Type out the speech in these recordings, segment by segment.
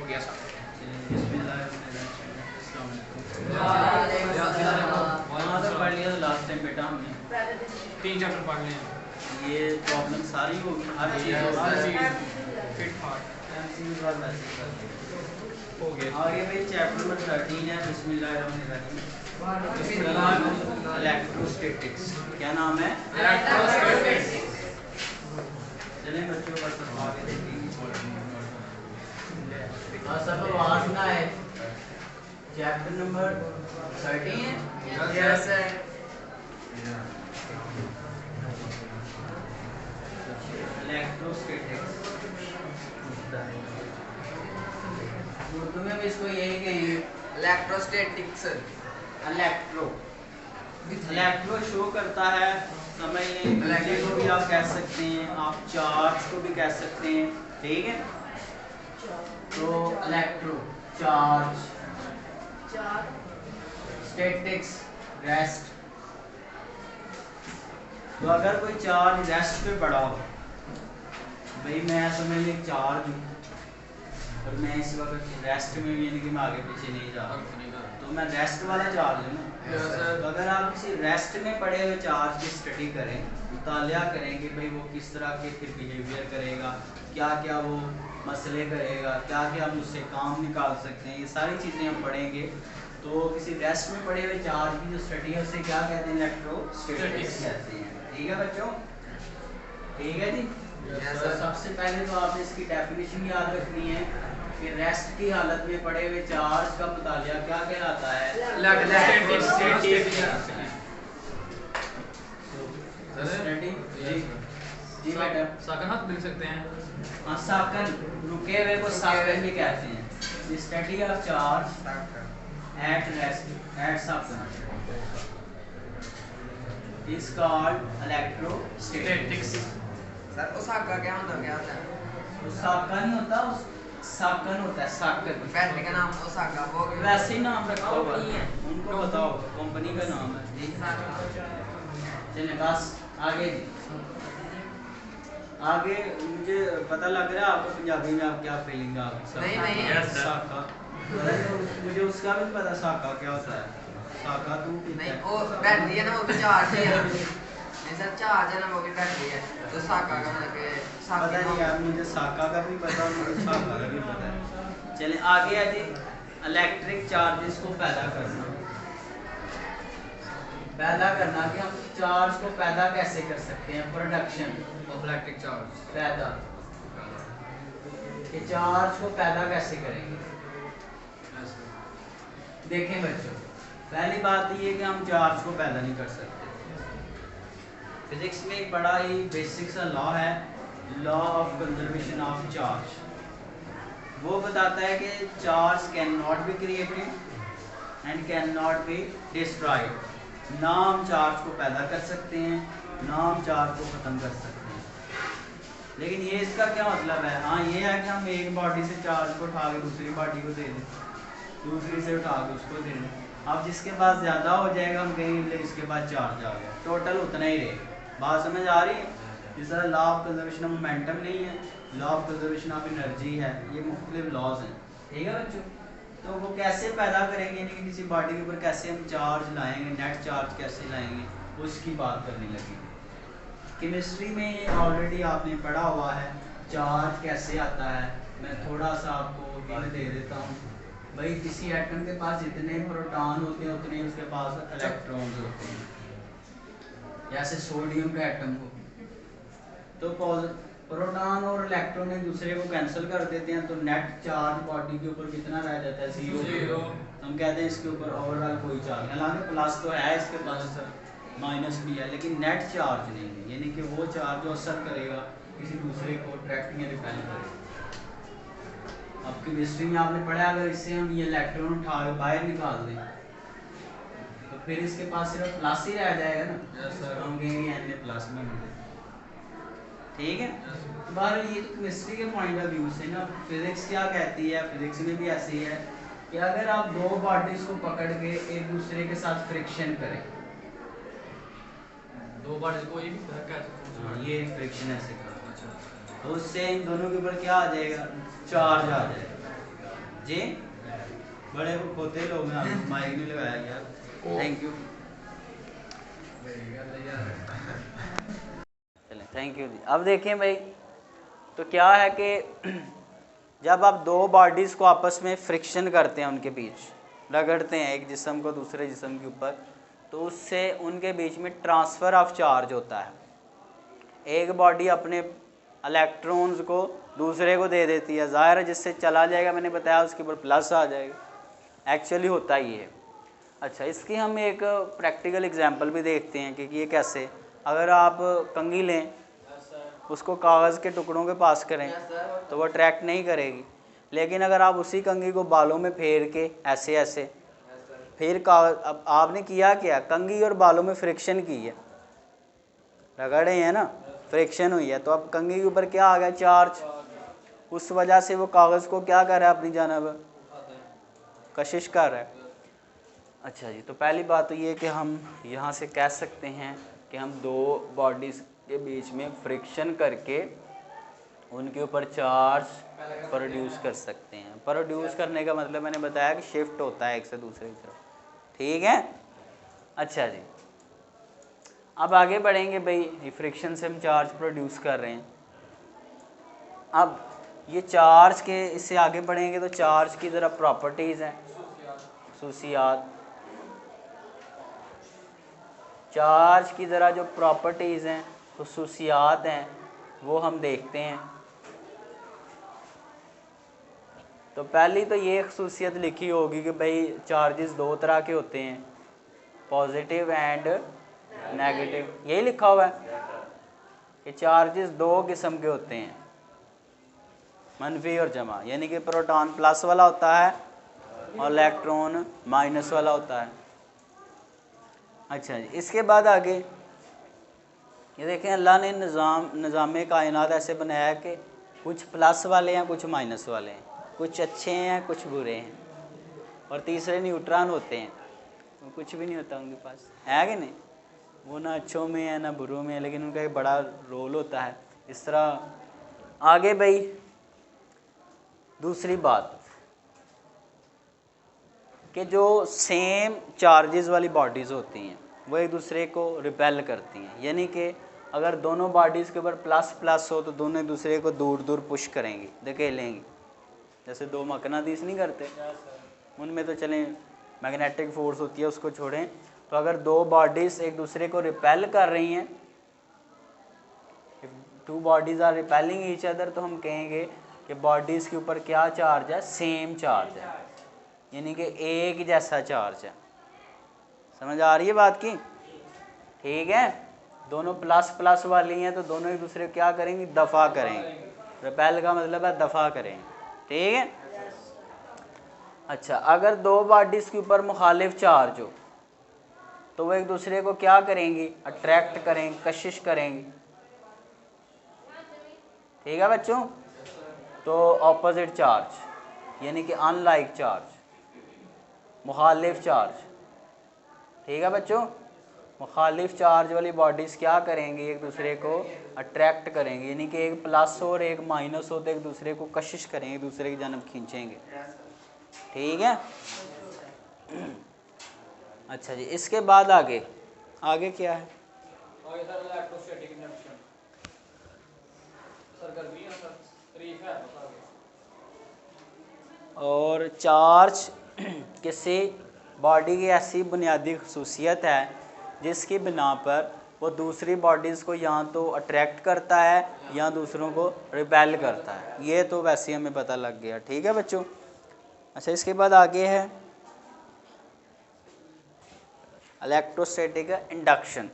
हो गया सब। वहाँ तक पढ़ लिया लास्ट टाइम बेटा हमने 3 चैप्टर पढ़ लिए हैं। ये प्रॉब्लम सारी होगी हर चीज़ फिट फाट हो गया। आगे भाई चैप्टर नंबर 13 है बिस्मिल्लाहिर्रहमानिर्रहीम इलेक्ट्रोस्टैटिक्स। क्या नाम है? चलें बच्चों का सब आगे देखेंगे। सब आवाज ना है। चैप्टर नंबर 13 है। Yes sir. इलेक्ट्रोस्टैटिक्स उर्दू में भी इसको यही कहेंगे इलेक्ट्रोस्टैटिक्स। इलेक्ट्रो शो करता है, समझ लें। एनर्जी को भी आप कह सकते हैं, आप चार्ज को भी कह सकते हैं, ठीक है। तो इलेक्ट्रो चार्ज, स्टैटिक्स रेस्ट। तो अगर कोई चार्ज रेस्ट पे पड़ा हो, भाई मैं समझ लें चार्ज हूँ और मैं इस वक्त रेस्ट में भी, यानी कि मैं आगे पीछे नहीं जा रहा, तो मैं रेस्ट वाला चार्ज हूँ ना। तो अगर आप किसी रेस्ट में पड़े हुए चार्ज की स्टडी करें, मुतालिया करेंगे भाई वो किस तरह के फिर बिहेवियर करेगा, क्या क्या वो मसले करेगा, क्या क्या हम उससे काम निकाल सकते हैं, ये सारी चीज़ें हम पढ़ेंगे। तो किसी रेस्ट में पड़े हुए चार्ज की जो स्टडी है उसे क्या कहते हैं? इलेक्ट्रोस्टैटिक्स कहते हैं। ठीक है बच्चों, ठीक है जी। तो सबसे पहले तो आपने इसकी डेफिनेशन याद रखनी है कि रेस्ट की हालत में पड़े हुए चार्ज का मुतालिया क्या कहलाता है? जी मैडम। साकन हाथ मिल सकते हैं। हाँ, साकन, रुके हुए को साकन भी कहते हैं। Study of charge at rest at साकन इज कॉल्ड इलेक्ट्रोस्टैटिक्स। सर ओसाका क्या होता है? साका नहीं होता, साकन होता है, साकन। बैटरी का नाम ओसाका वो वैसे ही नाम रखा हुआ है, उनको बताओ कंपनी का नाम है। चलिए बस आगे आगे मुझे पता लग रहा है आपको पंजाबी में आप क्या फीलिंग है आपकी। नहीं साका मुझे उसका भी पता, साका क्या होता है। साका तू नहीं, वो बैटरी है ना, वो भी चार्ज है। नहीं सर, चार्ज है ना, वो भी बैटरी है। तो साका का मतलब कि पता नहीं यार, मुझे साका का भी पता और मुझे साका का भी पता है। चलिए आगे है जी, इलेक्ट्रिक चार्जेस को पैदा करना कि हम चार्ज को पैदा कैसे कर सकते हैं? प्रोडक्शन ऑफ इलेक्ट्रिक चार्ज, पैदा, कि चार्ज को पैदा कैसे करेंगे। देखें बच्चों, पहली बात ये है कि हम चार्ज को पैदा नहीं कर सकते। फिजिक्स में एक बड़ा ही बेसिक सा लॉ है, law of conservation of charge. वो बताता है कि charge can not be created and can not be destroyed. ना हम चार्ज को पैदा कर सकते हैं, ना हम चार्ज को ख़त्म कर सकते हैं। लेकिन ये इसका क्या मतलब है? हाँ, ये है कि हम एक बॉडी से चार्ज को उठा के दूसरी बॉडी को दे दें, दूसरी से उठा के उसको दे दें। अब जिसके पास ज़्यादा हो जाएगा हम कहेंगे इसके पास चार्ज आ गया, टोटल उतना ही रहेगा। बात समझ आ रही है? जिस तरह law of conservation of momentum नहीं है, law of conservation of energy है, ये मुख्तलिफ लॉज हैं। ठीक है बच्चों, तो वो कैसे पैदा करेंगे, यानी कि किसी बॉडी के ऊपर कैसे हम चार्ज लाएंगे, नेट चार्ज कैसे लाएंगे, उसकी बात करने लगी। केमिस्ट्री में ऑलरेडी आपने पढ़ा हुआ है चार्ज कैसे आता है। मैं थोड़ा सा आपको हिंट दे देता हूँ। भाई किसी एटम के पास जितने प्रोटॉन होते हैं उतने उसके पास इलेक्ट्रॉन्स होते हैं। जैसे सोडियम का एटम हो तो प्रोटॉन और इलेक्ट्रॉन एक दूसरे को कैंसिल कर देते हैं, तो नेट चार्ज बॉडी के ऊपर कितना रह जाता है? जीरो। हम कहते हैं इसके ऊपर ओवरऑल कोई चार्ज, हालांकि प्लस तो है इसके पास, माइनस भी है, लेकिन नेट चार्ज नहीं है, यानी कि वो चार्ज जो असर करेगा किसी दूसरे को अट्रैक्ट या रिपेल करेगा। अब केमिस्ट्री में आपने पढ़ा, अगर इससे हम ये इलेक्ट्रॉन उठा के बाहर निकाल दें तो फिर इसके पास सिर्फ प्लस ही रह जाएगा ना। हम कहेंगे Na प्लस में मिले। ठीक है, बहरहाल ये तो केमिस्ट्री के पॉइंट ऑफ व्यू से ना। फिजिक्स क्या कहती है? फिजिक्स में भी ऐसी है कि अगर आप दो बॉडीज को पकड़ के एक दूसरे के साथ फ्रिक्शन करें, दो बॉडीज को एक ये फ्रिक्शन ऐसे करो, तो उससे इन दोनों के ऊपर क्या आ जाएगा? चार्ज आ जाएगा। जी बड़े होते लोग हैं, आपको माइक नहीं लगाया यार। थैंक यू, चलें थैंक यू जी। अब देखें भाई, तो क्या है कि जब आप दो बॉडीज़ को आपस में फ्रिक्शन करते हैं, उनके बीच रगड़ते हैं एक जिस्म को दूसरे जिस्म के ऊपर, तो उससे उनके बीच में ट्रांसफ़र ऑफ चार्ज होता है। एक बॉडी अपने इलेक्ट्रॉन्स को दूसरे को दे देती है, ज़ाहिर है जिससे चला जाएगा, मैंने बताया उसके ऊपर प्लस आ जाएगा। एक्चुअली होता ही है। अच्छा, इसकी हम एक प्रैक्टिकल एग्जांपल भी देखते हैं कि ये कैसे। अगर आप कंघी लें, उसको कागज़ के टुकड़ों के पास करें तो वो अट्रैक्ट नहीं करेगी, लेकिन अगर आप उसी कंघी को बालों में फेर के ऐसे ऐसे फिर कागज़, अब आपने किया क्या, कंघी और बालों में फ्रिक्शन की है, रगड़े हैं ना, फ्रिक्शन हुई है, तो अब कंघी के ऊपर क्या आ गया, चार्ज। उस वजह से वो कागज़ को क्या कर रहा है, अपनी जानब कशिश कर रहा है। अच्छा जी, तो पहली बात तो ये कि हम यहाँ से कह सकते हैं कि हम दो बॉडीज़ के बीच में फ्रिक्शन करके उनके ऊपर चार्ज प्रोड्यूस कर सकते हैं। प्रोड्यूस करने का मतलब मैंने बताया कि शिफ्ट होता है एक से दूसरे की तरफ, ठीक है। अच्छा जी, अब आगे बढ़ेंगे भाई, फ्रिक्शन से हम चार्ज प्रोड्यूस कर रहे हैं। अब ये चार्ज के इससे आगे बढ़ेंगे तो चार्ज की ज़रा प्रॉपर्टीज़ हैं, खसूसियात। चार्ज की ज़रा जो प्रॉपर्टीज़ हैं, खसूसियात हैं, वो हम देखते हैं। तो पहली तो ये खसूसियत लिखी होगी कि भाई चार्जेस दो तरह के होते हैं, पॉजिटिव एंड नेगेटिव। यही लिखा हुआ है कि चार्जेस दो किस्म के होते हैं, मनफी और जमा, यानी कि प्रोटॉन प्लस वाला होता है और इलेक्ट्रॉन माइनस वाला होता है। अच्छा जी, इसके बाद आगे ये देखें, अल्लाह ने निज़ाम कायनात ऐसे बनाया है कि कुछ प्लस वाले हैं, कुछ माइनस वाले हैं, कुछ अच्छे हैं, कुछ बुरे हैं, और तीसरे न्यूट्रॉन होते हैं, वो कुछ भी नहीं होता उनके पास, है कि नहीं, वो ना अच्छों में है ना बुरों में है, लेकिन उनका एक बड़ा रोल होता है। इस तरह आगे भाई दूसरी बात कि जो सेम चार्जेस वाली बॉडीज़ होती हैं वो एक दूसरे को रिपेल करती हैं, यानी कि अगर दोनों बॉडीज़ के ऊपर प्लस प्लस हो तो दोनों एक दूसरे को दूर दूर पुश करेंगी, धकेलेंगी, जैसे दो मकनातीस नहीं करते, उनमें तो चलें मैग्नेटिक फोर्स होती है, उसको छोड़ें। तो अगर दो बॉडीज़ एक दूसरे को रिपेल कर रही हैं, two bodies are repelling each other, तो हम कहेंगे कि बॉडीज़ के ऊपर क्या चार्ज है, सेम चार्ज है, यानी कि एक जैसा चार्ज है। समझ आ रही है बात की, ठीक है। दोनों प्लस प्लस वाली हैं तो दोनों एक दूसरे को क्या करेंगी, दफ़ा करेंगे। रिपेल का मतलब है दफ़ा करेंगे, ठीक है। अच्छा, अगर दो बॉडीज़ के ऊपर मुखालिफ चार्ज हो तो वो एक दूसरे को क्या करेंगी, अट्रैक्ट करेंगे, कशिश करेंगी, ठीक है बच्चों। तो ऑपोजिट चार्ज यानी कि अनलाइक चार्ज, मुखालिफ चार्ज, ठीक है बच्चों। मुखालिफ चार्ज वाली बॉडीज़ क्या करेंगी, एक दूसरे को अट्रैक्ट करेंगे, यानी कि एक प्लस हो और एक माइनस हो तो एक दूसरे को कशिश करेंगे, एक दूसरे की जानब खींचेंगे, ठीक है। अच्छा जी, इसके बाद आगे आगे क्या है, आगे सर इलेक्ट्रोस्टैटिक इंडक्शन, सर गर्मी है सर, तारीफ है और चार्ज किसी बॉडी की ऐसी बुनियादी खसूसियत है जिसकी बिना पर वो दूसरी बॉडीज़ को या तो अट्रैक्ट करता है या दूसरों को रिपेल करता है। ये तो वैसे ही हमें पता लग गया, ठीक है बच्चों। अच्छा, इसके बाद आगे है इलेक्ट्रोस्टैटिक इंडक्शन।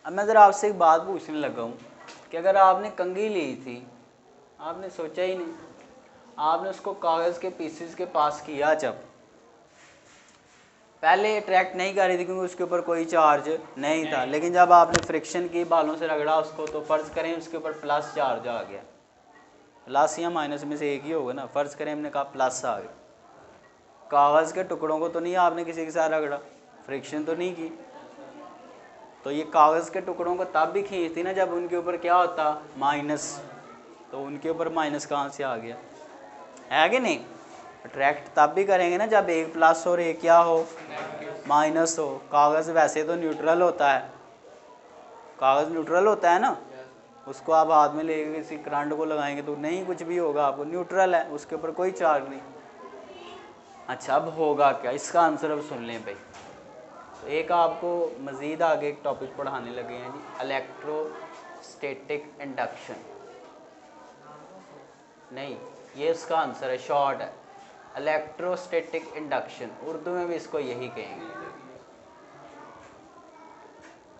अब मैं ज़रा आपसे एक बात पूछने लगा हूँ कि अगर आपने कंघी ली थी, आपने सोचा ही नहीं, आपने उसको कागज़ के पीसेस के पास किया, जब पहले अट्रैक्ट नहीं कर रही थी क्योंकि उसके ऊपर कोई चार्ज नहीं था, लेकिन जब आपने फ्रिक्शन की, बालों से रगड़ा उसको, तो फ़र्ज़ करें उसके ऊपर प्लस चार्ज आ गया, प्लस या माइनस में से एक ही होगा ना, फ़र्ज़ करें हमने कहा प्लस आ गया, कागज़ के टुकड़ों को तो नहीं आपने किसी के साथ रगड़ा, फ्रिक्शन तो नहीं की, तो ये कागज़ के टुकड़ों को तब भी खींचती ना जब उनके ऊपर क्या होता, माइनस, तो उनके ऊपर माइनस कहाँ से आ गया, है कि नहीं। अट्रैक्ट तब भी करेंगे ना जब एक प्लस और एक क्या हो, माइनस हो। कागज़ वैसे तो न्यूट्रल होता है, कागज़ न्यूट्रल होता है ना, उसको आप हाथ में लेके किसी करंट को लगाएंगे तो नहीं कुछ भी होगा, आपको न्यूट्रल है, उसके ऊपर कोई चार्ज नहीं। अच्छा अब होगा क्या, इसका आंसर अब सुन लें भाई। तो एक आपको मज़ीद आगे एक टॉपिक पढ़ाने लगे हैं जी, इलेक्ट्रोस्टैटिक इंडक्शन। नहीं, ये इसका आंसर है, शॉर्ट है, इलेक्ट्रोस्टैटिक इंडक्शन। उर्दू में भी इसको यही कहेंगे।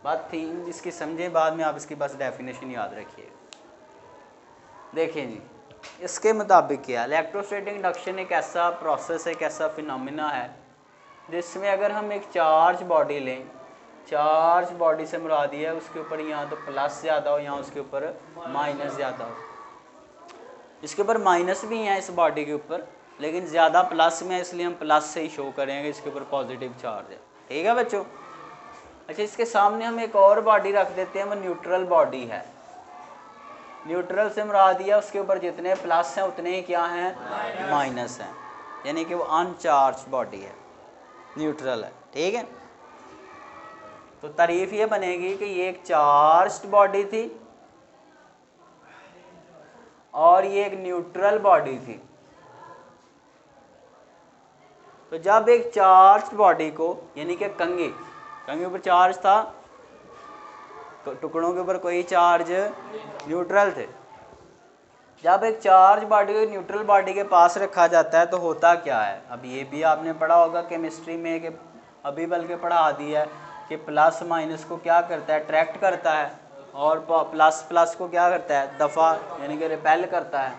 बात थी इसकी समझे, बाद में आप इसकी बस डेफिनेशन याद रखिए। देखें जी, इसके मुताबिक क्या, इलेक्ट्रोस्टैटिक इंडक्शन एक ऐसा प्रोसेस है, एक ऐसा फिनोमिना है जिसमें अगर हम एक चार्ज बॉडी लें, चार्ज बॉडी से मुराद है उसके ऊपर यहाँ तो प्लस ज़्यादा हो, यहाँ उसके ऊपर माइनस ज़्यादा हो। इसके ऊपर माइनस भी है इस बॉडी के ऊपर, लेकिन ज़्यादा प्लस में है, इसलिए हम प्लस से ही शो करेंगे, इसके ऊपर पॉजिटिव चार्ज है। ठीक है बच्चों। अच्छा, इसके सामने हम एक और बॉडी रख देते हैं, वो न्यूट्रल बॉडी है। न्यूट्रल से मुराद है उसके ऊपर जितने प्लस हैं उतने ही क्या हैं, माइनस हैं, यानी कि वो अनचार्ज बॉडी है, न्यूट्रल है। ठीक है, तो तारीफ ये बनेगी कि ये एक चार्ज्ड बॉडी थी और ये एक न्यूट्रल बॉडी थी। तो जब एक चार्ज्ड बॉडी को, यानी कि कंघी ऊपर चार्ज था, तो टुकड़ों के ऊपर कोई चार्ज न्यूट्रल थे। जब एक चार्ज बॉडी को न्यूट्रल बॉडी के पास रखा जाता है तो होता क्या है, अब ये भी आपने पढ़ा होगा केमिस्ट्री में, कि अभी बल्कि पढ़ा दिया है कि प्लस माइनस को क्या करता है, अट्रैक्ट करता है, और प्लस प्लस को क्या करता है, दफ़ा यानी कि रिपेल करता है।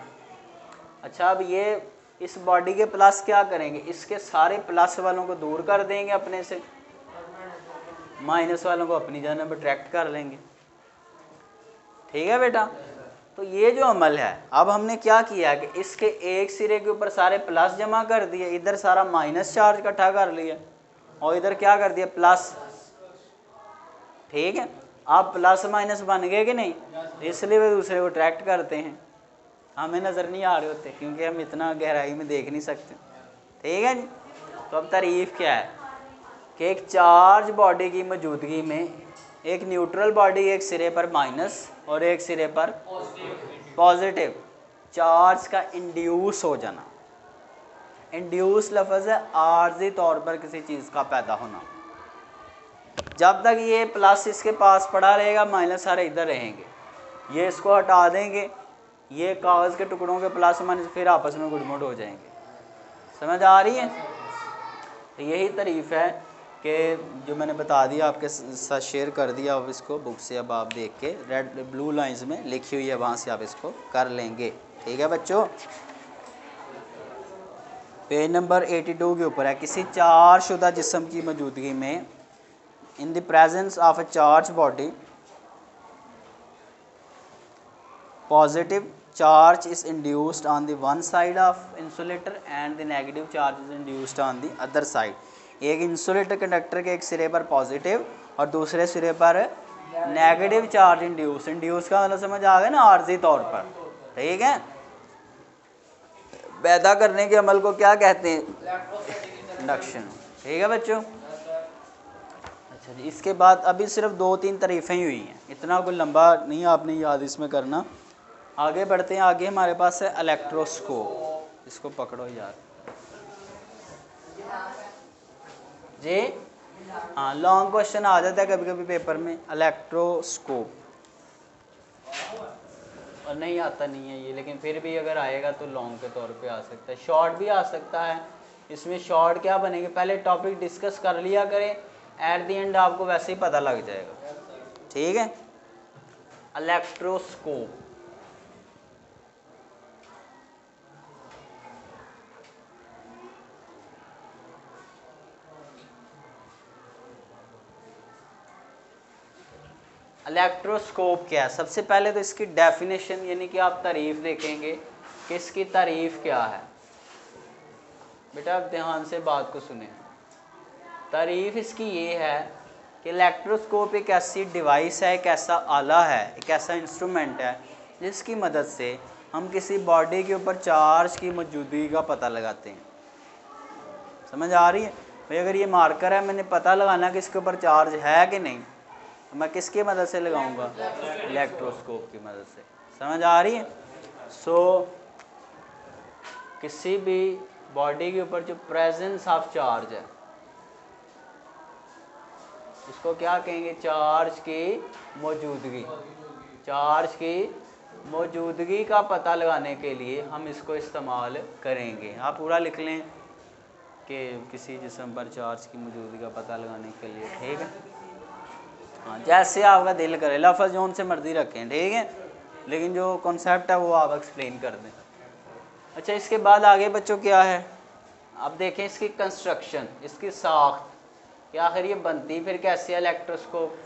अच्छा, अब ये इस बॉडी के प्लस क्या करेंगे, इसके सारे प्लस वालों को दूर कर देंगे अपने से, माइनस वालों को अपनी जानब अट्रैक्ट कर लेंगे। ठीक है बेटा, तो ये जो अमल है, अब हमने क्या किया कि इसके एक सिरे के ऊपर सारे प्लस जमा कर दिए, इधर सारा माइनस चार्ज इकट्ठा कर लिया और इधर क्या कर दिया, प्लस। ठीक है, अब प्लस माइनस बन गए कि नहीं, इसलिए वे दूसरे को अट्रैक्ट करते हैं, हमें नज़र नहीं आ रहे होते क्योंकि हम इतना गहराई में देख नहीं सकते। ठीक है जी। तो अब तारीफ क्या है कि एक चार्ज बॉडी की मौजूदगी में एक न्यूट्रल बॉडी एक सिरे पर माइनस और एक सिरे पर पॉजिटिव चार्ज का इंड्यूस हो जाना। इंड्यूस लफ्ज़ है आर्जी तौर पर किसी चीज़ का पैदा होना। जब तक ये प्लस इसके पास पड़ा रहेगा, माइनस सारे इधर रहेंगे, ये इसको हटा देंगे, ये कागज़ के टुकड़ों के प्लस माइनस फिर आपस में गुड़मुड़ हो जाएंगे। समझ आ रही है? तो यही तारीफ़ है कि जो मैंने बता दिया आपके साथ शेयर कर दिया, अब इसको बुक से अब आप देख के रेड ब्लू लाइंस में लिखी हुई है, वहाँ से आप इसको कर लेंगे। ठीक है बच्चों, पेज नंबर 82 के ऊपर है, किसी चार्जशुदा जिस्म की मौजूदगी में, in the presence of a charge body, positive charge is induced on the one side of insulator and the negative charge is induced on the other side। एक इंसुलेटर कंडक्टर के एक सिरे पर पॉजिटिव और दूसरे सिरे पर नेगेटिव चार्ज इंड्यूस। इंड्यूस का मतलब समझ आ गया ना, आर्जी तौर पर। ठीक है, पैदा करने के अमल को क्या कहते हैं, इंडक्शन। ठीक है बच्चों। अच्छा जी, इसके बाद अभी सिर्फ 2-3 तारीफ़ें ही हुई हैं, इतना कोई लंबा नहीं आपने याद इसमें करना। आगे बढ़ते हैं, आगे हमारे पास है इलेक्ट्रोस्कोप। इसको पकड़ो यार जी, हाँ लॉन्ग क्वेश्चन आ जाता है कभी कभी पेपर में, इलेक्ट्रोस्कोप, और नहीं आता नहीं है ये, लेकिन फिर भी अगर आएगा तो लॉन्ग के तौर पे आ सकता है, शॉर्ट भी आ सकता है। इसमें शॉर्ट क्या बनेंगे, पहले टॉपिक डिस्कस कर लिया करें, एट द एंड आपको वैसे ही पता लग जाएगा। ठीक है, इलेक्ट्रोस्कोप। इलेक्ट्रोस्कोप क्या है, सबसे पहले तो इसकी डेफिनेशन यानी कि आप तारीफ़ देखेंगे कि इसकी तारीफ़ क्या है। बेटा आप ध्यान से बात को सुने, तारीफ़ इसकी ये है कि इलेक्ट्रोस्कोप एक ऐसी डिवाइस है, एक ऐसा आला है, एक ऐसा इंस्ट्रूमेंट है जिसकी मदद से हम किसी बॉडी के ऊपर चार्ज की मौजूदगी का पता लगाते हैं। समझ आ रही है भाई? अगर ये मार्कर है, मैंने पता लगाना कि इसके ऊपर चार्ज है कि नहीं, तो मैं किसकी मदद से लगाऊंगा? इलेक्ट्रोस्कोप की मदद से। समझ आ रही है? सो किसी भी बॉडी के ऊपर जो प्रेजेंस ऑफ चार्ज है उसको क्या कहेंगे? चार्ज की मौजूदगी। चार्ज की मौजूदगी का पता लगाने के लिए हम इसको इस्तेमाल करेंगे। आप पूरा लिख लें कि किसी जिस्म पर चार्ज की मौजूदगी का पता लगाने के लिए, ठीक है? हाँ, जैसे आपका दिल करे, लफ्ज़ जोन से मर्जी रखें, ठीक है, लेकिन जो कॉन्सेप्ट है वो आप एक्सप्लेन कर दें। अच्छा, इसके बाद आगे बच्चों क्या है? अब देखें इसकी कंस्ट्रक्शन, इसकी साख्त कि आखिर ये बनती फिर कैसे है इलेक्ट्रोस्कोप,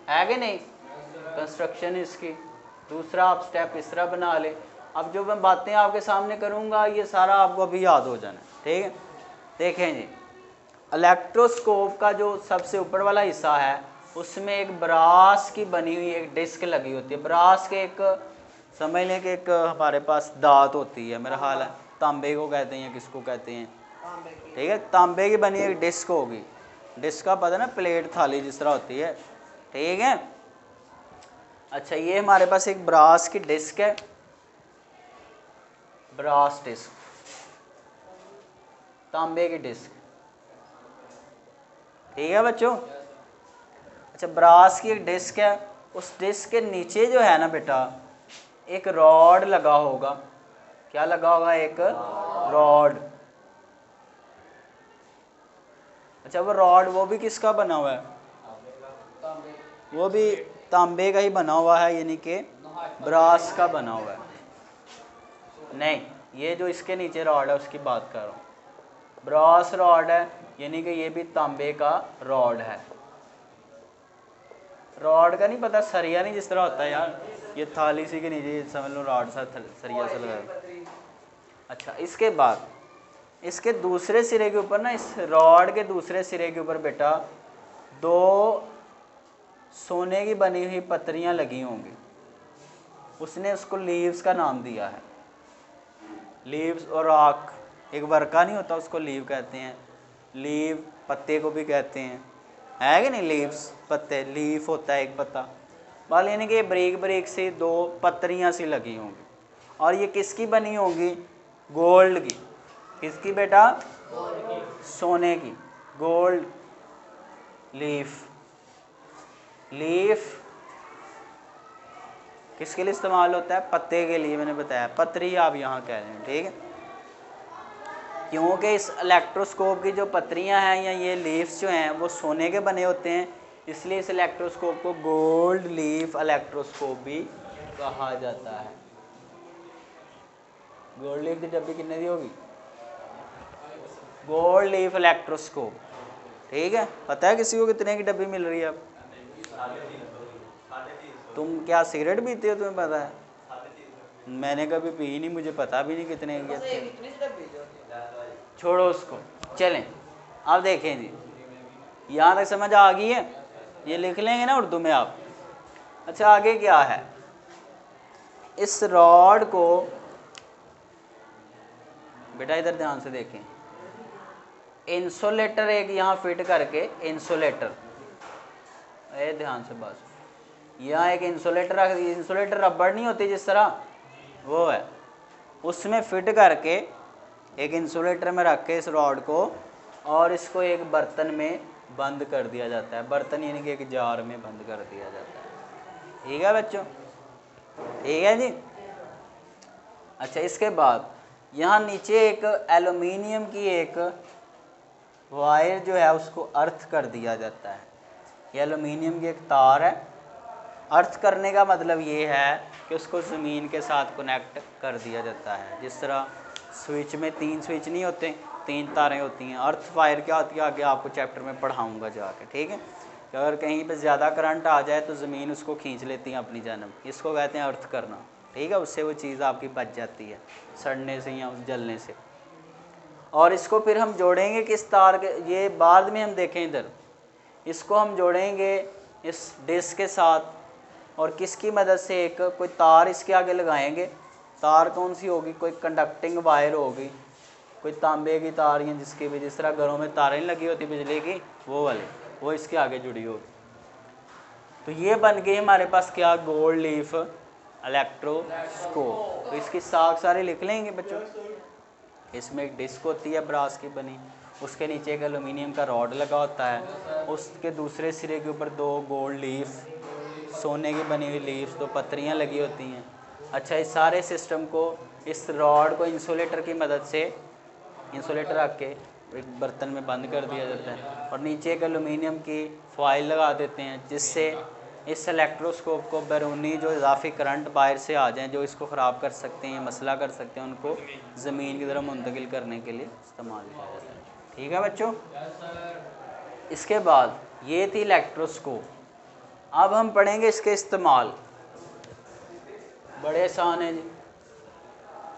है कि नहीं? कंस्ट्रक्शन इसकी। दूसरा आप स्टेप इस तरह बना ले। अब जो मैं बातें आपके सामने करूँगा ये सारा आपको अभी याद हो जाना, ठीक है? देखें जी, इलेक्ट्रोस्कोप का जो सबसे ऊपर वाला हिस्सा है उसमें एक ब्रास की बनी हुई एक डिस्क लगी होती है। ब्रास के एक, समझ लें कि एक हमारे पास दांत होती है, मेरा हाल है, तांबे को कहते हैं या किसको कहते हैं, ठीक है? तांबे की बनी एक डिस्क होगी। डिस्क का पता ना, प्लेट थाली जिस तरह होती है, ठीक है? अच्छा, ये हमारे पास एक ब्रास की डिस्क है, ब्रास डिस्क, तांबे की डिस्क, ठीक है बच्चों? अच्छा, ब्रास की एक डिस्क है, उस डिस्क के नीचे जो है ना बेटा एक रॉड लगा होगा। क्या लगा होगा? एक रॉड। अच्छा, वो रॉड वो भी किसका बना हुआ है? वो भी तांबे का ही बना हुआ है, यानी कि ब्रास का बना हुआ है। नहीं, ये जो इसके नीचे रॉड है उसकी बात कर रहा हूँ। ब्रास रॉड है, यानी कि ये भी तांबे का रॉड है। रॉड का नहीं पता, सरिया नहीं जिस तरह होता है यार, ये थाली सी के नीचे समझ लो रॉड सा सरिया सा लगा। अच्छा, इसके बाद इसके दूसरे सिरे के ऊपर ना, इस रॉड के दूसरे सिरे के ऊपर बेटा दो सोने की बनी हुई पत्रियां लगी होंगी। उसने उसको लीव्स का नाम दिया है। लीव्स और आक, एक वर्का नहीं होता उसको लीव कहते हैं। लीव पत्ते को भी कहते हैं, है कि नहीं? लीव्स पत्ते, लीफ होता है एक पत्ता वाल, यानी कि ब्रेक ब्रेक से दो पत्रियां सी लगी होंगी। और ये किसकी बनी होंगी? गोल्ड की। किसकी बेटा? सोने की। Gold leaf. लीफ किसके लिए इस्तेमाल होता है? पत्ते के लिए, मैंने बताया, पतरी आप यहाँ कह रहे हैं, ठीक है? क्योंकि इस इलेक्ट्रोस्कोप की जो पत्रियाँ हैं या ये लीव्स जो हैं वो सोने के बने होते हैं, इसलिए इस इलेक्ट्रोस्कोप को गोल्ड लीफ इलेक्ट्रोस्कोप भी कहा जाता है। गोल्ड लीफ की डब्बी कितने दी होगी? गोल्ड लीफ इलेक्ट्रोस्कोप, ठीक है? पता है किसी को कितने की डब्बी मिल रही है अब? तुम क्या सिगरेट पीते हो, तुम्हें पता है? मैंने कभी पी नहीं, मुझे पता भी नहीं कितने की। छोड़ो उसको, चलें अब देखें जी, यहाँ तक समझ आ गई है? ये लिख लेंगे ना उर्दू में आप। अच्छा, आगे क्या है? इस रॉड को बेटा इधर ध्यान से देखें, इंसुलेटर एक यहाँ फिट करके, इंसुलेटर, ध्यान से बस, यहाँ एक इंसुलेटर रख, इंसुलेटर रबड़ नहीं होती जिस तरह, वो है, उसमें फिट करके एक इंसुलेटर में रख के इस रॉड को, और इसको एक बर्तन में बंद कर दिया जाता है। बर्तन यानी कि एक जार में बंद कर दिया जाता है, ठीक है बच्चों? ठीक है जी। अच्छा, इसके बाद यहाँ नीचे एक एल्युमिनियम की एक वायर जो है उसको अर्थ कर दिया जाता है। ये एल्युमिनियम की एक तार है। अर्थ करने का मतलब ये है कि उसको ज़मीन के साथ कनेक्ट कर दिया जाता है। जिस तरह स्विच में 3 स्विच नहीं होते, 3 तारें होती हैं। अर्थ वायर क्या होती है आगे आपको चैप्टर में पढ़ाऊँगा जाके, ठीक है? कि अगर कहीं पे ज़्यादा करंट आ जाए तो ज़मीन उसको खींच लेती है अपनी जानब, इसको कहते हैं अर्थ करना, ठीक है? उससे वो चीज़ आपकी बच जाती है सड़ने से या उस जलने से। और इसको फिर हम जोड़ेंगे किस तार के, ये बाद में हम देखें इधर, इसको हम जोड़ेंगे इस डिस्क के साथ, और किसकी मदद से? एक कोई तार इसके आगे लगाएंगे। तार कौन सी होगी? कोई कंडक्टिंग वायर होगी, कोई तांबे की तार या जिसकी भी, जिस तरह घरों में तारें लगी होती बिजली की, वो वाले, वो इसके आगे जुड़ी होगी। तो ये बन गई हमारे पास क्या, गोल्ड लीफ इलेक्ट्रोस्कोप। तो इसकी सारे लिख लेंगे बच्चों। इसमें एक डिस्क होती है ब्रास की बनी, उसके नीचे एक एल्युमिनियम का रॉड लगा होता है, उसके दूसरे सिरे के ऊपर 2 गोल्ड लीफ, सोने की बनी हुई लीफ, 2 पत्रियाँ लगी होती हैं। अच्छा, इस सारे सिस्टम को, इस रॉड को इंसुलेटर की मदद से, इंसुलेटर रख के एक बर्तन में बंद कर दिया जाता है और नीचे एक एल्युमिनियम की फॉइल लगा देते हैं, जिससे इस इलेक्ट्रोस्कोप को बैरूनी जो इजाफी करंट बाहर से आ जाएं, जो इसको ख़राब कर सकते हैं, मसला कर सकते हैं, उनको ज़मीन की तरफ मुंतकिल करने के लिए इस्तेमाल किया जाता है। ठीक है बच्चों। इसके बाद ये थी इलेक्ट्रोस्कोप। अब हम पढ़ेंगे इसके इस्तेमाल। बड़े आसान है जी।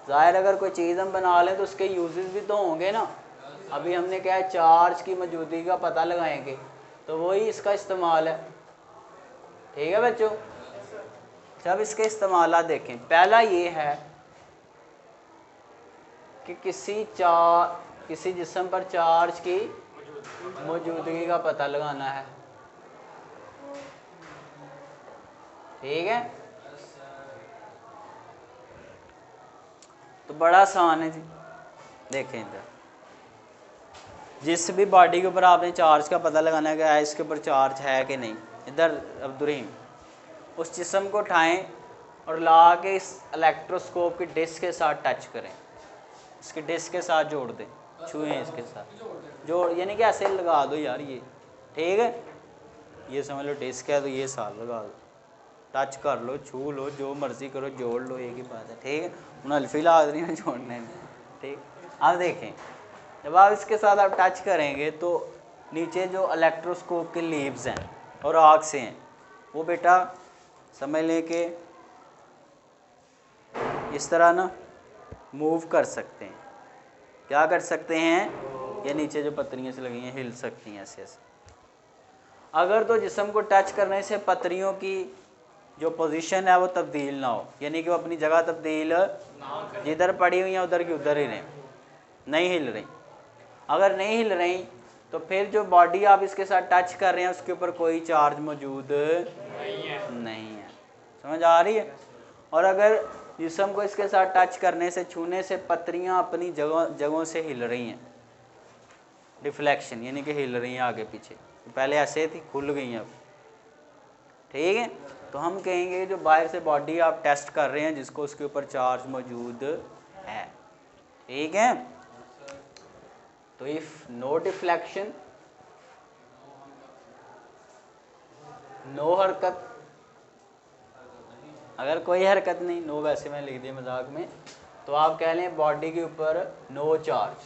ज़ाहिर अगर कोई चीज़ हम बना लें तो उसके यूजेस भी तो होंगे ना। अभी हमने क्या है, चार्ज की मौजूदगी का पता लगाएंगे, तो वही इसका इस्तेमाल है। ठीक है बच्चों। जब इसके इस्तेमाल देखें, पहला ये है कि किसी जिस्म पर चार्ज की मौजूदगी का पता लगाना है। ठीक है, तो बड़ा आसान है जी। देखें इधर, जिस भी बॉडी के ऊपर आपने चार्ज का पता लगाना है कि इसके ऊपर चार्ज है कि नहीं, इधर अब्दुर्रहीम, उस जिस्म को उठाएं और ला के इस इलेक्ट्रोस्कोप की डिस्क के साथ टच करें, इसकी डिस्क के साथ जोड़ दें, छुएं इसके साथ, जोड़ यानी कि ऐसे लगा दो यार ये। ठीक है, ये समझ लो डिस्क है तो ये साथ लगा दो, टच कर लो, छू लो, जो मर्ज़ी करो, जोड़ लो, एक ही बात है। ठीक है, उन्हें फ़िलहाल नहीं है जोड़ने में। ठीक, अब देखें, जब आप इसके साथ आप टच करेंगे तो नीचे जो इलेक्ट्रोस्कोप के लीव्स हैं और आग से हैं, वो बेटा समझ लें कि इस तरह ना मूव कर सकते हैं। क्या कर सकते हैं, ये नीचे जो पत्रियाँ से लगी हैं हिल सकती हैं ऐसे ऐसे। अगर तो जिस्म को टच करने से पत्रियों की जो पोजीशन है वो तब्दील ना हो, यानी कि वो अपनी जगह तब्दील, जिधर पड़ी हुई हैं उधर की उधर ही रहें, नहीं हिल रही। अगर नहीं हिल रही तो फिर जो बॉडी आप इसके साथ टच कर रहे हैं उसके ऊपर कोई चार्ज मौजूद नहीं है। समझ आ रही है। और अगर जिस्म को इसके साथ टच करने से, छूने से पत्रियां अपनी जगहों से हिल रही हैं, डिफ्लेक्शन यानी कि हिल रही हैं आगे पीछे, पहले ऐसे थी, खुल गई हैं अब। ठीक है, तो हम कहेंगे जो बाहर से बॉडी आप टेस्ट कर रहे हैं जिसको उसके ऊपर चार्ज मौजूद है। ठीक है, तो इफ नो डिफ्लेक्शन, नो हरकत, अगर कोई हरकत नहीं, नो वैसे मैं लिख दिया मजाक में, तो आप कह लें बॉडी के ऊपर नो चार्ज,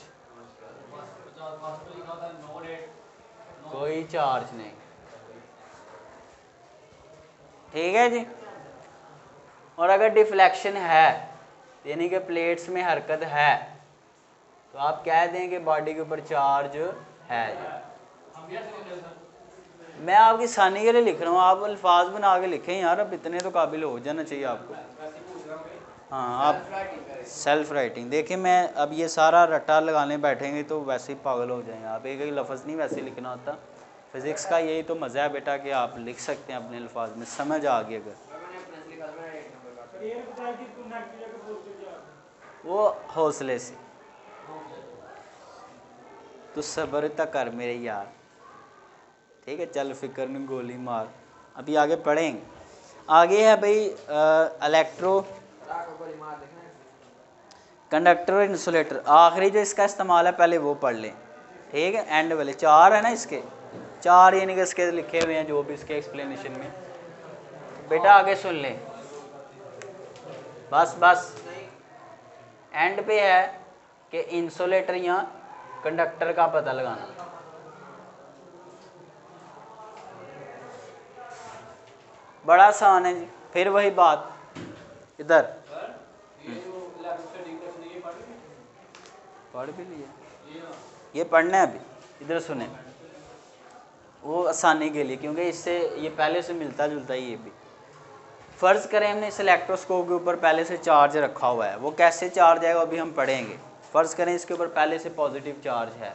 कोई चार्ज नहीं। ठीक है जी। और अगर डिफ्लेक्शन है यानी कि प्लेट्स में हरकत है तो आप कह दें कि बॉडी के ऊपर चार्ज है जी। मैं आपकी आसानी के लिए लिख रहा हूँ, आप अल्फाज बना के लिखें यार, अब इतने तो काबिल हो जाना चाहिए आपको। हाँ, आप सेल्फ राइटिंग देखिए। मैं अब ये सारा रट्टा लगाने बैठेंगे तो वैसे ही पागल हो जाएंगे आप, एक एक लफ्ज़ नहीं वैसे लिखना होता। फिज़िक्स का यही तो मज़ा है बेटा कि आप लिख सकते हैं अपने अल्फाज में, समझ आ गई। अगर वो हौसले से, तो सब्र तक कर मेरे यार। ठीक है, चल फिक्र में गोली मार। अभी आगे पढ़ेंगे। आगे है भाई इलेक्ट्रो कंडक्टर और इंसुलेटर। आखिरी जो इसका इस्तेमाल है पहले वो पढ़ लें। ठीक है, एंड वाले 4 है ना, इसके 4 यानी कि इसके लिखे हुए हैं जो भी इसके एक्सप्लेनेशन में। बेटा आगे सुन लें, बस एंड पे है कि इंसुलेटर या कंडक्टर का पता लगाना। बड़ा आसान है जी। फिर वही बात इधर पढ़ भी लिया, ये पढ़ना है अभी, इधर सुने, वो आसानी के लिए, क्योंकि इससे ये पहले से मिलता जुलता ही। ये भी फ़र्ज़ करें हमने इस इलेक्ट्रोस्कोप के ऊपर पहले से चार्ज रखा हुआ है, वो कैसे चार्ज आएगा अभी हम पढ़ेंगे। फ़र्ज़ करें इसके ऊपर पहले से पॉजिटिव चार्ज है,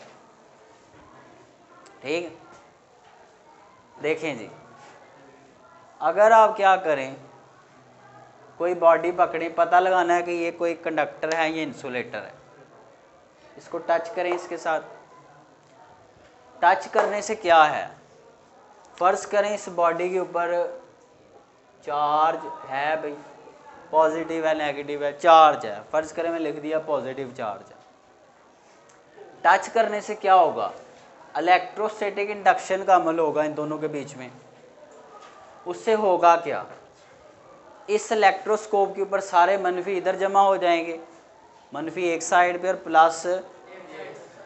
ठीक। देखें जी, अगर आप क्या करें, कोई बॉडी पकड़ें, पता लगाना है कि ये कोई कंडक्टर है, ये इंसुलेटर है, इसको टच करें इसके साथ। टच करने से क्या है, फ़र्ज़ करें इस बॉडी के ऊपर चार्ज है भाई, पॉजिटिव है नेगेटिव है, चार्ज है, फ़र्ज़ करें मैं लिख दिया पॉजिटिव चार्ज है। टच करने से क्या होगा, इलेक्ट्रोस्टैटिक इंडक्शन का अमल होगा इन दोनों के बीच में। उससे होगा क्या, इस इलेक्ट्रोस्कोप के ऊपर सारे मनफी इधर जमा हो जाएंगे, मनफी एक साइड पे और प्लस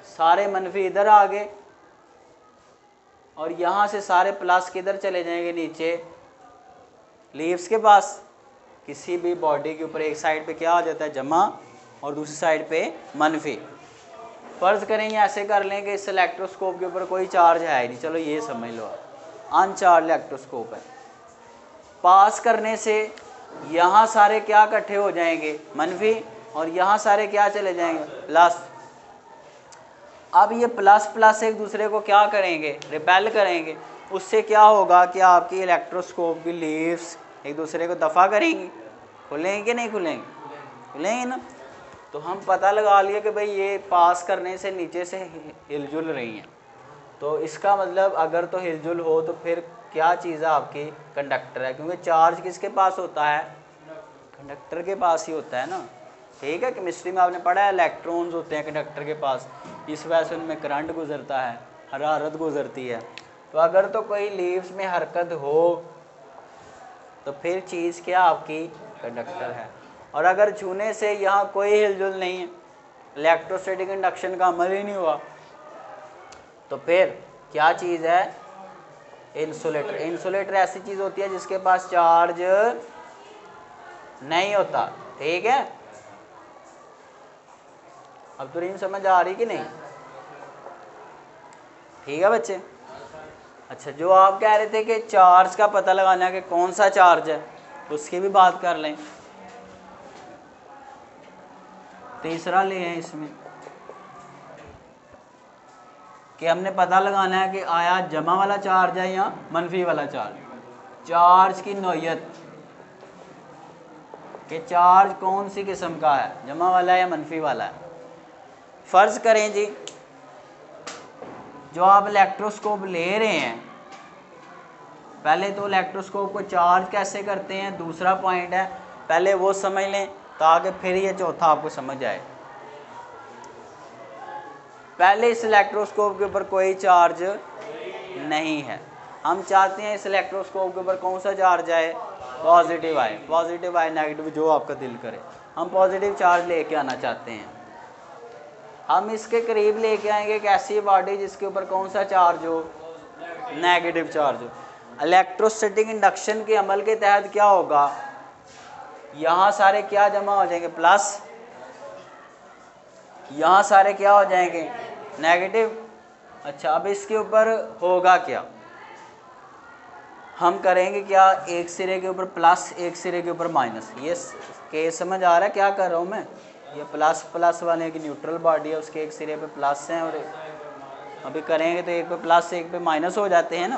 सारे मनफी इधर आ गए, और यहाँ से सारे प्लस किधर चले जाएंगे, नीचे लीव्स के पास। किसी भी बॉडी के ऊपर एक साइड पे क्या आ जाता है, जमा, और दूसरी साइड पे मनफी। फ़र्ज़ करें ये ऐसे कर लें कि इस इलेक्ट्रोस्कोप के ऊपर कोई चार्ज है ही नहीं, चलो ये समझ लो अनचार्ज इलेक्ट्रोस्कोप है। पास करने से यहाँ सारे क्या इकट्ठे हो जाएंगे, मनफी, और यहाँ सारे क्या चले जाएंगे, प्लस। अब ये प्लस प्लस एक दूसरे को क्या करेंगे, रिपेल करेंगे। उससे क्या होगा कि आपकी इलेक्ट्रोस्कोप की लीव्स एक दूसरे को दफ़ा करेंगी, खुलेंगे कि नहीं खुलेंगे, खुलेंगे ना। तो हम पता लगा लिए कि भाई ये पास करने से नीचे से हिलजुल रही हैं, तो इसका मतलब अगर तो हिलजुल हो तो फिर क्या चीज़ है आपकी, कंडक्टर है, क्योंकि चार्ज किसके पास होता है, कंडक्टर के पास ही होता है ना, ठीक है। केमिस्ट्री में आपने पढ़ा है इलेक्ट्रॉन्स होते हैं कंडक्टर के पास, इस वजह से उनमें करंट गुजरता है, हरारत गुजरती है। तो अगर तो कोई लीव्स में हरकत हो तो फिर चीज़ क्या आपकी, कंडक्टर है। और अगर छूने से यहाँ कोई हिलजुल नहीं है, इलेक्ट्रोस्टैटिक इंडक्शन का अमल ही नहीं हुआ, तो फिर क्या चीज़ है, इंसुलेटर। इंसुलेटर ऐसी चीज़ होती है जिसके पास चार्ज नहीं होता, ठीक है। अब तो रीम समझ आ रही कि नहीं, ठीक है बच्चे। अच्छा, जो आप कह रहे थे कि चार्ज का पता लगाना है कि कौन सा चार्ज है, उसकी भी बात कर लें। तीसरा ले हैं इसमें कि हमने पता लगाना है कि आया जमा वाला चार्ज है या मनफी वाला चार्ज। चार्ज की नौयत कि चार्ज कौन सी किस्म का है, जमा वाला है या मनफी वाला है। फ़र्ज़ करें जी, जो आप इलेक्ट्रोस्कोप ले रहे हैं, पहले तो इलेक्ट्रोस्कोप को चार्ज कैसे करते हैं, दूसरा पॉइंट है, पहले वो समझ लें ताकि फिर ये चौथा आपको समझ आए। पहले इस इलेक्ट्रोस्कोप के ऊपर कोई चार्ज नहीं है, हम चाहते हैं इस इलेक्ट्रोस्कोप के ऊपर कौन सा चार्ज आए, पॉजिटिव आए। पॉजिटिव आए नेगेटिव जो आपका दिल करे, हम पॉजिटिव चार्ज लेके आना चाहते हैं। हम इसके करीब लेके आएंगे एक ऐसी बॉडी जिसके ऊपर कौन सा चार्ज हो, नेगेटिव चार्ज हो। इलेक्ट्रोस्टैटिक इंडक्शन के अमल के तहत क्या होगा, यहाँ सारे क्या जमा हो जाएंगे, प्लस, यहाँ सारे क्या हो जाएंगे, नेगेटिव। अच्छा, अब इसके ऊपर होगा क्या, हम करेंगे क्या, एक सिरे के ऊपर प्लस, एक सिरे के ऊपर माइनस। ये केस समझ आ रहा है क्या कर रहा हूँ मैं, ये प्लस प्लस वाले की न्यूट्रल बॉडी है, उसके एक सिरे पे प्लस हैं, और अभी करेंगे तो एक पे प्लस एक पे माइनस हो जाते हैं ना।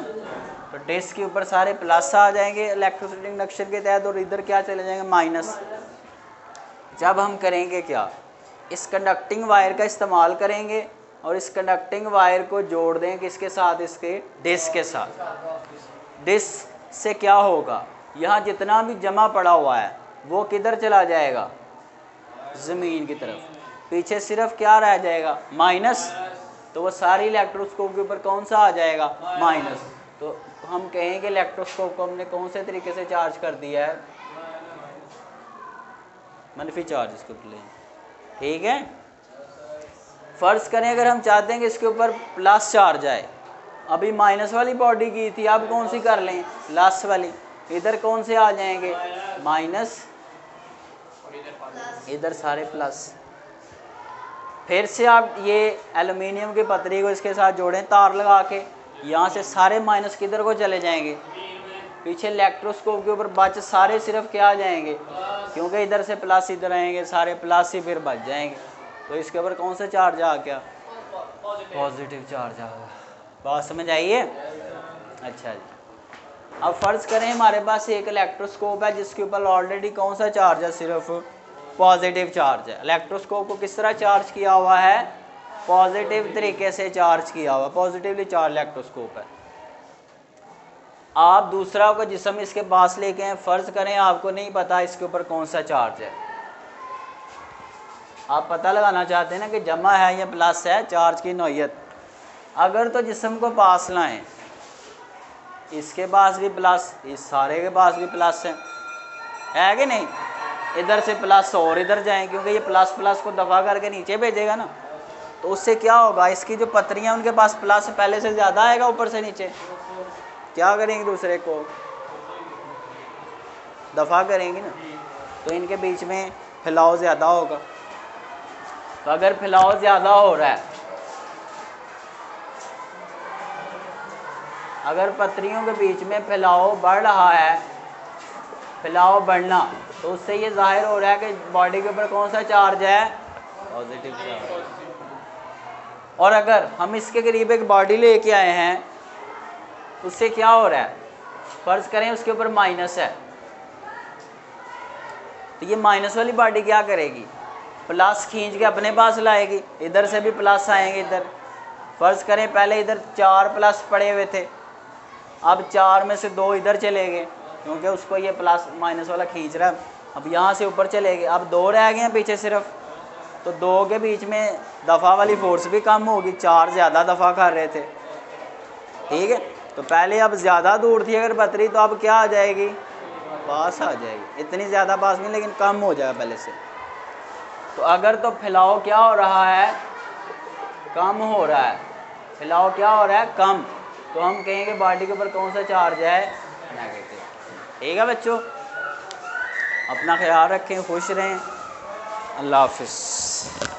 तो डिस्क के ऊपर सारे प्लस आ जाएंगे इलेक्ट्रोस्टैटिक इंडक्शन के तहत, और इधर क्या चले जाएंगे, माइनस। जब हम करेंगे क्या, इस कंडक्टिंग वायर का इस्तेमाल करेंगे और इस कंडक्टिंग वायर को जोड़ दें किसके साथ, इसके डिस्क के साथ। डिस्क से क्या होगा, यहाँ जितना भी जमा पड़ा हुआ है वो किधर चला जाएगा, ज़मीन की तरफ। पीछे सिर्फ क्या रह जाएगा, माइनस। तो वो सारी इलेक्ट्रोस्कोप के ऊपर कौन सा आ जाएगा, माइनस। तो हम कहें कि इलेक्ट्रोस्कोप को हमने कौन से तरीके से चार्ज कर दिया है, मनफी चार्ज इसके ऊपर लें, ठीक है। फ़र्ज़ करें अगर हम चाहते हैं कि इसके ऊपर प्लस चार्ज आए, अभी माइनस वाली बॉडी की थी, अब कौन सी कर लें, प्लस वाली। इधर कौन से आ जाएंगे, माइनस, इधर सारे प्लस। फिर से आप ये एल्युमिनियम की पतरी को इसके साथ जोड़ें तार लगा के, यहाँ से सारे माइनस किधर को चले जाएंगे, पीछे इलेक्ट्रोस्कोप के ऊपर बच सारे सिर्फ क्या आ जाएंगे, क्योंकि इधर से प्लस इधर आएंगे, सारे प्लस ही फिर बच जाएंगे। तो इसके ऊपर कौन सा चार्ज आ गया? पॉजिटिव। पॉजिटिव चार्ज आ गया। बात समझ आइए? अच्छा जी। अब फ़र्ज़ करें हमारे पास एक इलेक्ट्रोस्कोप है जिसके ऊपर ऑलरेडी कौन सा चार्ज है? सिर्फ पॉजिटिव चार्ज है। इलेक्ट्रोस्कोप को किस तरह चार्ज किया हुआ है? पॉजिटिव तरीके से चार्ज किया हुआ, पॉजिटिवली चार्ज इलेक्ट्रोस्कोप है। आप दूसरा को जिस्म इसके पास लेके हैं, फ़र्ज़ करें आपको नहीं पता इसके ऊपर कौन सा चार्ज है, आप पता लगाना चाहते हैं ना कि जमा है या प्लस है, चार्ज की नौयत। अगर तो जिस्म को पास लाएं, इसके पास भी प्लस, इस सारे के पास भी प्लस है कि नहीं? इधर से प्लस और इधर जाएं, क्योंकि ये प्लस प्लस को दफ़ा करके नीचे भेजेगा ना, तो उससे क्या होगा? इसकी जो पत्रियाँ उनके पास प्लस पहले से ज़्यादा आएगा ऊपर से नीचे, क्या करेंगे? दूसरे को दफ़ा करेंगे ना, तो इनके बीच में फैलाव ज़्यादा होगा। तो अगर फैलाव ज़्यादा हो रहा है, अगर पत्रियों के बीच में फैलाव बढ़ रहा है, फैलाव बढ़ना, तो उससे ये जाहिर हो रहा है कि बॉडी के ऊपर कौन सा चार्ज है? Positive charge. और अगर हम इसके करीब एक बॉडी लेके आए हैं, उससे क्या हो रहा है? फ़र्ज़ करें उसके ऊपर माइनस है, तो ये माइनस वाली बॉडी क्या करेगी? प्लस खींच के अपने पास लाएगी, इधर से भी प्लस आएंगे इधर। फ़र्ज़ करें पहले इधर 4 प्लस पड़े हुए थे, अब 4 में से 2 इधर चले गए, क्योंकि उसको ये प्लस माइनस वाला खींच रहा है। अब यहाँ से ऊपर चले गए, अब 2 रह गए हैं पीछे सिर्फ, तो 2 के बीच में दफ़ा वाली फोर्स भी कम होगी, 4 ज़्यादा दफ़ा कर रहे थे, ठीक है? तो पहले अब ज़्यादा दूर थी अगर पतरी, तो अब क्या आ जाएगी? पास आ जाएगी। इतनी ज़्यादा पास नहीं, लेकिन कम हो जाएगा पहले से। तो अगर तो फैलाव क्या हो रहा है? कम हो रहा है। फैलाव क्या हो रहा है? कम। तो हम कहेंगे बॉडी के ऊपर कौन सा चार्ज है? नेगेटिव। ठीक है बच्चों, अपना ख्याल रखें, खुश रहें, अल्लाह हाफिज़।